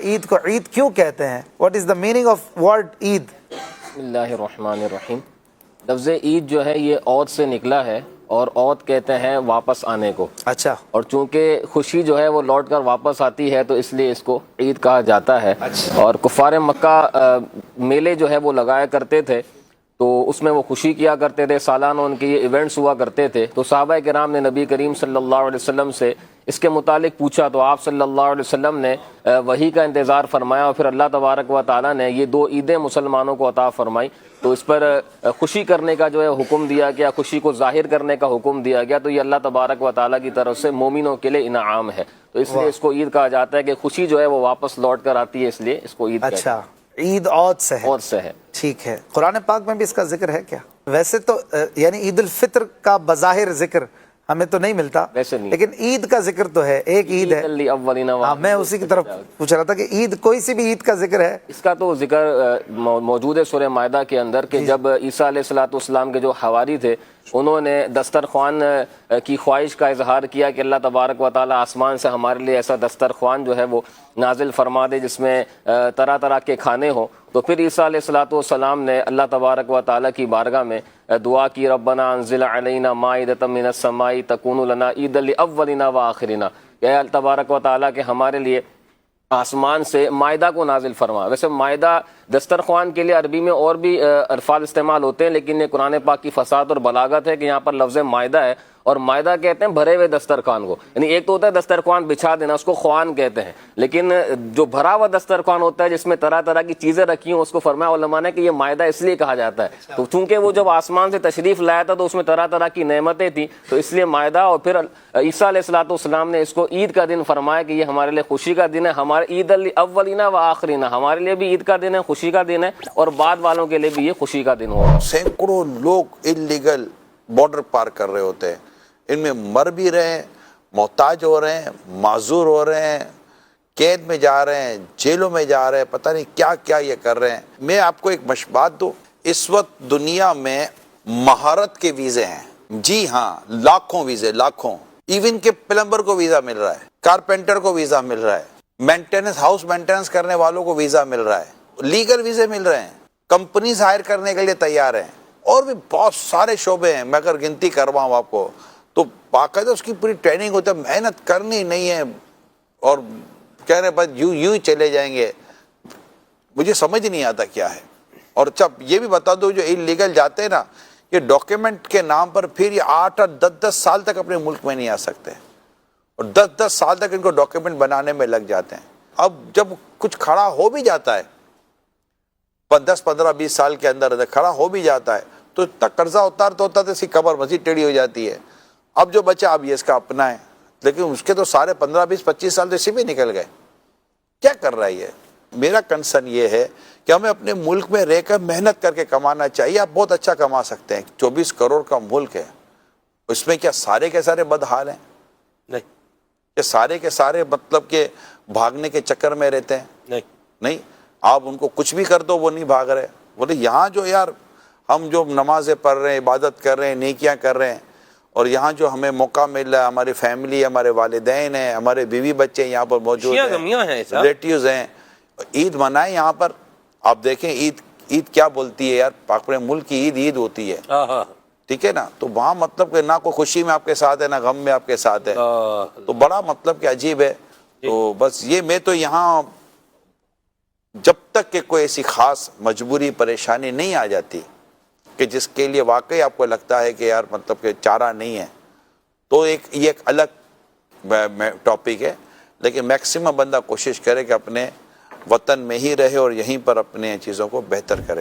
عید کو عید کیوں کہتے ہیں؟ What is the meaning of word Eid? بسم اللہ الرحمن الرحیم۔ لفظ عید جو ہے یہ عود سے نکلا ہے، اور عود کہتے ہیں واپس آنے کو۔ اچھا، اور چونکہ خوشی جو ہے وہ لوٹ کر واپس آتی ہے تو اس لیے اس کو عید کہا جاتا ہے۔ اور کفار مکہ میلے جو ہے وہ لگایا کرتے تھے، تو اس میں وہ خوشی کیا کرتے تھے، سالانہ ان کے یہ ایونٹس ہوا کرتے تھے۔ تو صحابہ کرام نے نبی کریم صلی اللہ علیہ وسلم سے اس کے متعلق پوچھا، تو آپ صلی اللہ علیہ وسلم نے وحی کا انتظار فرمایا، اور پھر اللہ تبارک و تعالیٰ نے یہ 2 عیدیں مسلمانوں کو عطا فرمائی۔ تو اس پر خوشی کرنے کا جو ہے حکم دیا گیا، خوشی کو ظاہر کرنے کا حکم دیا گیا۔ تو یہ اللہ تبارک و تعالیٰ کی طرف سے مومنوں کے لیے انعام ہے، تو اس لیے اس کو عید کہا جاتا ہے کہ خوشی جو ہے وہ واپس لوٹ کر آتی ہے، اس لیے اس کو عید کہتے ہیں۔ اچھا، عید عود سے ہے۔ عود سے ہے، ٹھیک ہے۔ قرآن پاک میں بھی اس کا ذکر ہے کیا؟ ویسے تو یعنی عید الفطر کا بظاہر ذکر ہمیں تو نہیں ملتا، ویسے نہیں، لیکن عید کا ذکر تو ہے، ایک عید ہے۔ ہاں، میں اسی کی طرف پوچھ رہا تھا کہ عید، کوئی سی بھی عید کا ذکر ہے؟ اس کا تو ذکر موجود ہے سورہ مائدہ کے اندر، کہ جب عیسیٰ علیہ السلام کے جو حواری تھے، انہوں نے دسترخوان کی خواہش کا اظہار کیا کہ اللہ تبارک و تعالیٰ آسمان سے ہمارے لیے ایسا دسترخوان جو ہے وہ نازل فرما دے جس میں طرح طرح کے کھانے ہوں۔ تو پھر عیسیٰ علیہ السلام نے اللہ تبارک و تعالیٰ کی بارگاہ میں دعا کی، ربنا انزل علینا مائدۃ من السماء تکون لنا عیدا لاولنا وآخرنا، کہ اے اللہ تبارک و تعالیٰ کہ ہمارے لیے آسمان سے مائدہ کو نازل فرما۔ ویسے مائدہ دسترخوان کے لیے عربی میں اور بھی الفاظ استعمال ہوتے ہیں، لیکن یہ قرآن پاک کی فصاحت اور بلاغت ہے کہ یہاں پر لفظ مائدہ ہے، اور مائدہ کہتے ہیں بھرے ہوئے دسترخوان کو۔ یعنی ایک تو ہوتا ہے دسترخوان بچھا دینا، اس کو خوان کہتے ہیں، لیکن جو بھرا ہوا دسترخوان ہوتا ہے جس میں طرح طرح کی چیزیں رکھی ہوں، اس کو فرمایا علماء نے کہ یہ مائدہ اس لیے کہا جاتا ہے۔ تو چونکہ وہ جب آسمان سے تشریف لایا تھا تو اس میں طرح طرح کی نعمتیں تھیں، تو اس لیے مائدہ۔ اور پھر عیسیٰ علیہ السلام نے اس کو عید کا دن فرمایا کہ یہ ہمارے لیے خوشی کا دن ہے، ہمارے عید الاولین و آخرین، ہمارے لیے بھی عید کا دن ہے، خوشی کا دن ہے، اور بعد والوں کے لیے بھی یہ خوشی کا دن ہوگا۔ سینکڑوں لوگ انلیگل بارڈر پار کر رہے ہوتے ہیں، ان میں مر بھی رہے ہیں، محتاج ہو رہے ہیں، معذور ہو رہے ہیں، قید میں جا رہے ہیں، جیلوں میں جا رہے ہیں، پتہ نہیں کیا کیا یہ کر رہے ہیں۔ میں آپ کو ایک مشبات دوں، اس وقت دنیا میں مہارت کے ویزے ہیں، جی ہاں، لاکھوں ویزے، لاکھوں، ایون کہ پلمبر کو ویزا مل رہا ہے، کارپینٹر کو ویزا مل رہا ہے، مینٹیننس، ہاؤس مینٹیننس کرنے والوں کو ویزا مل رہا ہے، لیگل ویزے مل رہے ہیں، کمپنیز ہائر کرنے کے لیے تیار ہیں، اور بھی بہت سارے شعبے ہیں۔ میں اگر گنتی کرواؤں آپ کو تو باقاعدہ اس کی پوری ٹریننگ ہوتا ہے، محنت کرنی نہیں ہے، اور کہہ رہے بس یوں ہی چلے جائیں گے۔ مجھے سمجھ نہیں آتا کیا ہے۔ اور جب یہ بھی بتا دو جو انلیگل جاتے ہیں نا، یہ ڈاکیومنٹ کے نام پر پھر یہ 8 اور 10 سال تک اپنے ملک میں نہیں آ سکتے، اور 10 سال تک ان کو ڈاکیومنٹ بنانے میں لگ جاتے ہیں۔ اب جب کچھ کھڑا ہو بھی جاتا ہے، 10 15 20 سال کے اندر کھڑا ہو بھی جاتا ہے، تو اتنا قرضہ اتارتا ہوتا تو اس کی کمر مزید ٹیڑھی ہو جاتی ہے۔ اب جو بچہ اب یہ اس کا اپنا ہے، لیکن اس کے تو سارے 15 20 25 سال تو اسی میں نکل گئے۔ کیا کر رہا ہے یہ؟ میرا کنسرن یہ ہے کہ ہمیں اپنے ملک میں رہ کر محنت کر کے کمانا چاہیے۔ آپ بہت اچھا کما سکتے ہیں، 24 کروڑ کا ملک ہے، اس میں کیا سارے کے سارے بدحال ہیں؟ نہیں۔ کہ سارے کے سارے مطلب کہ بھاگنے کے چکر میں رہتے ہیں؟ نہیں۔ آپ ان کو کچھ بھی کر دو وہ نہیں بھاگ رہے۔ بولے یہاں جو یار ہم جو نمازیں پڑھ رہے ہیں، عبادت کر رہے ہیں، نیکیاں کر رہے ہیں، اور یہاں جو ہمیں موقع مل رہا ہے، ہماری فیملی، ہمارے والدین ہیں، ہمارے بیوی بچے یہاں پر موجود ہیں، ریلیٹیوز ہیں، عید منائیں یہاں پر۔ آپ دیکھیں عید کیا بولتی ہے یار، اپنے ملک کی عید ہوتی ہے، ٹھیک ہے نا؟ تو وہاں مطلب کہ نہ کوئی خوشی میں آپ کے ساتھ ہے، نہ غم میں آپ کے ساتھ ہے، تو بڑا مطلب کہ عجیب ہے۔ تو بس یہ میں تو یہاں جب تک کہ کوئی ایسی خاص مجبوری پریشانی نہیں آ جاتی کہ جس کے لیے واقعی آپ کو لگتا ہے کہ یار مطلب کہ چارہ نہیں ہے، تو یہ ایک الگ ٹاپک ہے، لیکن میکسیمم بندہ کوشش کرے کہ اپنے وطن میں ہی رہے اور یہیں پر اپنے چیزوں کو بہتر کرے۔